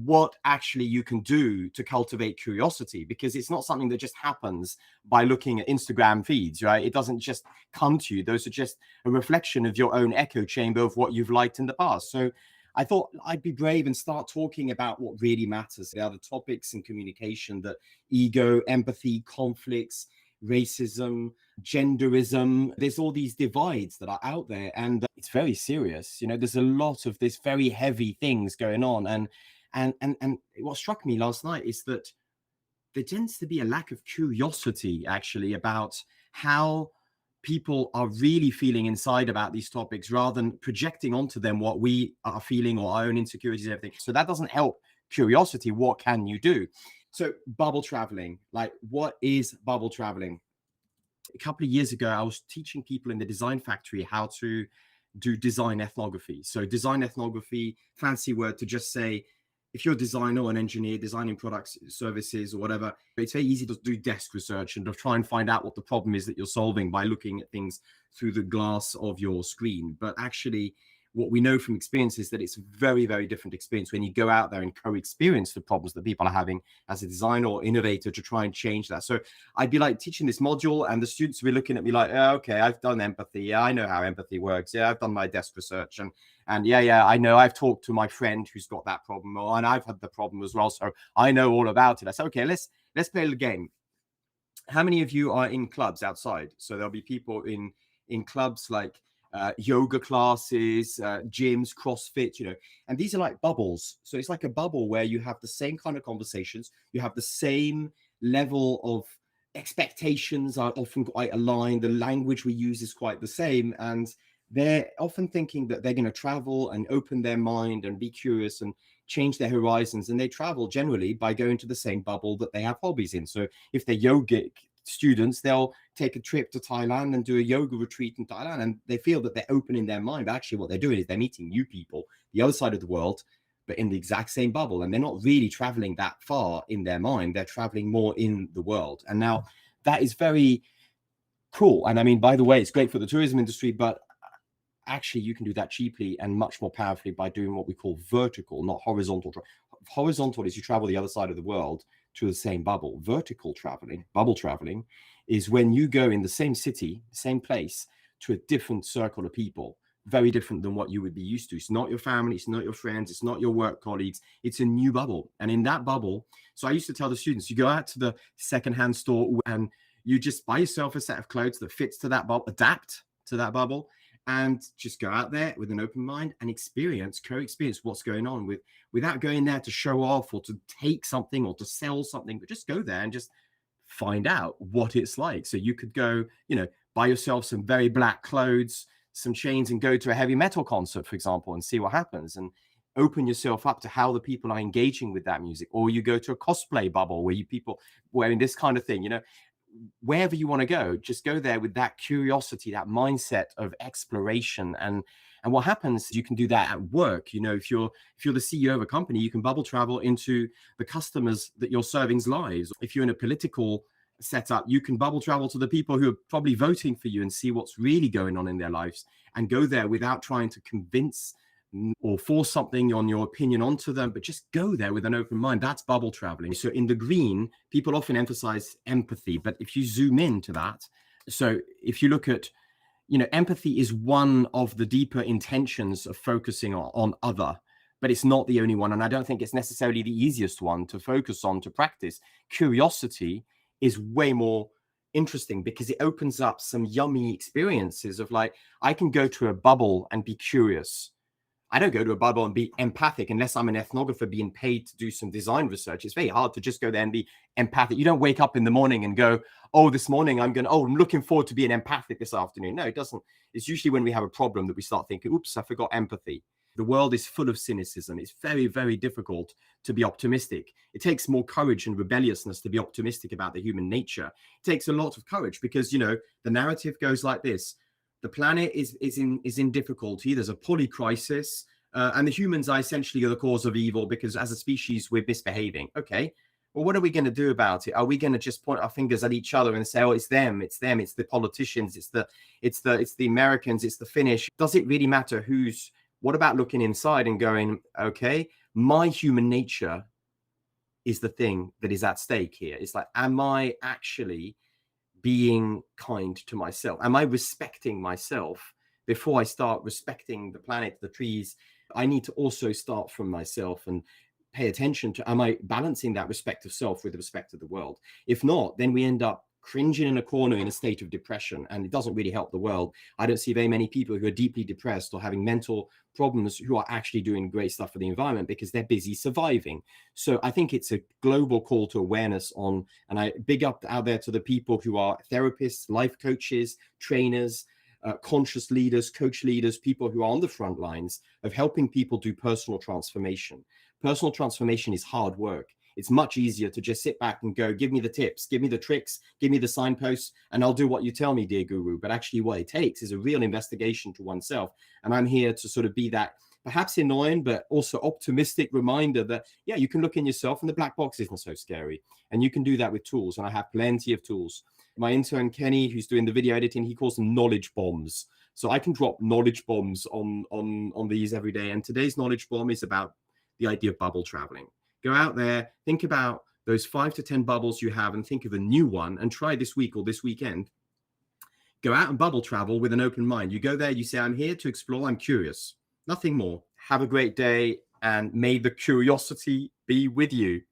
what actually you can do to cultivate curiosity, because it's not something that just happens by looking at Instagram feeds, right? It doesn't just come to you. Those are just a reflection of your own echo chamber of what you've liked in the past. So I thought I'd be brave and start talking about what really matters. The other topics in communication, that ego, empathy, conflicts, racism, genderism, there's all these divides that are out there, and it's very serious. There's a lot of this very heavy things going on. And what struck me last night is that there tends to be a lack of curiosity actually about how people are really feeling inside about these topics, rather than projecting onto them what we are feeling or our own insecurities and everything. So that doesn't help curiosity. What can you do? So bubble traveling, like, what is bubble traveling? A couple of years ago, I was teaching people in the design factory how to do design ethnography. So design ethnography, fancy word to just say, if you're a designer or an engineer designing products, services, or whatever, it's very easy to do desk research and to try and find out what the problem is that you're solving by looking at things through the glass of your screen. But actually, what we know from experience is that it's a very, very different experience when you go out there and co-experience the problems that people are having as a designer or innovator to try and change that. So I'd be like teaching this module, and the students would be looking at me like, oh, okay, I've done empathy. Yeah, I know how empathy works. Yeah, I've done my desk research. And yeah, I know, I've talked to my friend who's got that problem, and I've had the problem as well. So I know all about it. I said, okay, let's play a little game. How many of you are in clubs outside? So there'll be people in clubs like yoga classes, gyms, CrossFit, and these are like bubbles. So it's like a bubble where you have the same kind of conversations, you have the same level of expectations are often quite aligned. The language we use is quite the same, and they're often thinking that they're going to travel and open their mind and be curious and change their horizons. And they travel generally by going to the same bubble that they have hobbies in. So if they're yogic students, they'll take a trip to Thailand and do a yoga retreat in Thailand, and they feel that they're opening their mind. But actually what they're doing is they're meeting new people, the other side of the world, but in the exact same bubble. And they're not really traveling that far in their mind. They're traveling more in the world. And now that is very cool. And I mean, by the way, it's great for the tourism industry, but actually you can do that cheaply and much more powerfully by doing what we call vertical, not horizontal. Horizontal is you travel the other side of the world to the same bubble. Vertical traveling, bubble traveling, is when you go in the same city, same place, to a different circle of people, very different than what you would be used to. It's not your family, it's not your friends, it's not your work colleagues, it's a new bubble. And in that bubble, so I used to tell the students, you go out to the secondhand store and you just buy yourself a set of clothes that fits to that bubble, adapt to that bubble, and just go out there with an open mind and co-experience what's going on, without going there to show off or to take something or to sell something, but just go there and just find out what it's like. So you could go, buy yourself some very black clothes, some chains, and go to a heavy metal concert, for example, and see what happens, and open yourself up to how the people are engaging with that music. Or you go to a cosplay bubble where people wearing this kind of thing, wherever you want to go, just go there with that curiosity, that mindset of exploration. And what happens, you can do that at work. If you're the CEO of a company, you can bubble travel into the customers that you're serving's lives. If you're in a political setup, you can bubble travel to the people who are probably voting for you and see what's really going on in their lives, and go there without trying to convince or force something on your opinion onto them, but just go there with an open mind. That's bubble traveling. So in the green, people often emphasize empathy, but if you zoom into that, so if you look at, empathy is one of the deeper intentions of focusing on other, but it's not the only one. And I don't think it's necessarily the easiest one to focus on, to practice. Curiosity is way more interesting because it opens up some yummy experiences of, like, I can go to a bubble and be curious. I don't go to a bubble and be empathic unless I'm an ethnographer being paid to do some design research. It's very hard to just go there and be empathic. You don't wake up in the morning and go, oh, this morning I'm looking forward to being empathic this afternoon. No, it doesn't. It's usually when we have a problem that we start thinking, oops, I forgot empathy. The world is full of cynicism. It's very, very difficult to be optimistic. It takes more courage and rebelliousness to be optimistic about the human nature. It takes a lot of courage because, the narrative goes like this. The planet is in difficulty. There's a poly crisis, and the humans are essentially the cause of evil because as a species, we're misbehaving. Okay, well, what are we going to do about it? Are we going to just point our fingers at each other and say, oh, it's them, it's the politicians, it's the Americans, it's the Finnish? Does it really matter what about looking inside and going, okay, my human nature is the thing that is at stake here. It's like, am I actually being kind to myself? Am I respecting myself before I start respecting the planet, the trees? I need to also start from myself and pay attention to, am I balancing that respect of self with the respect of the world? If not, then we end up cringing in a corner in a state of depression, and it doesn't really help the world. I don't see very many people who are deeply depressed or having mental problems who are actually doing great stuff for the environment because they're busy surviving. So I think it's a global call to awareness on, and I big up out there to the people who are therapists, life coaches, trainers, conscious leaders, coach leaders, people who are on the front lines of helping people do personal transformation. Personal transformation is hard work. It's much easier to just sit back and go, give me the tips, give me the tricks, give me the signposts, and I'll do what you tell me, dear guru. But actually what it takes is a real investigation to oneself. And I'm here to sort of be that perhaps annoying, but also optimistic reminder that, yeah, you can look in yourself and the black box isn't so scary. And you can do that with tools. And I have plenty of tools. My intern, Kenny, who's doing the video editing, he calls them knowledge bombs. So I can drop knowledge bombs on these every day. And today's knowledge bomb is about the idea of bubble traveling. Go out there, think about those 5 to 10 bubbles you have and think of a new one and try this week or this weekend. Go out and bubble travel with an open mind. You go there, you say, I'm here to explore, I'm curious. Nothing more. Have a great day, and may the curiosity be with you.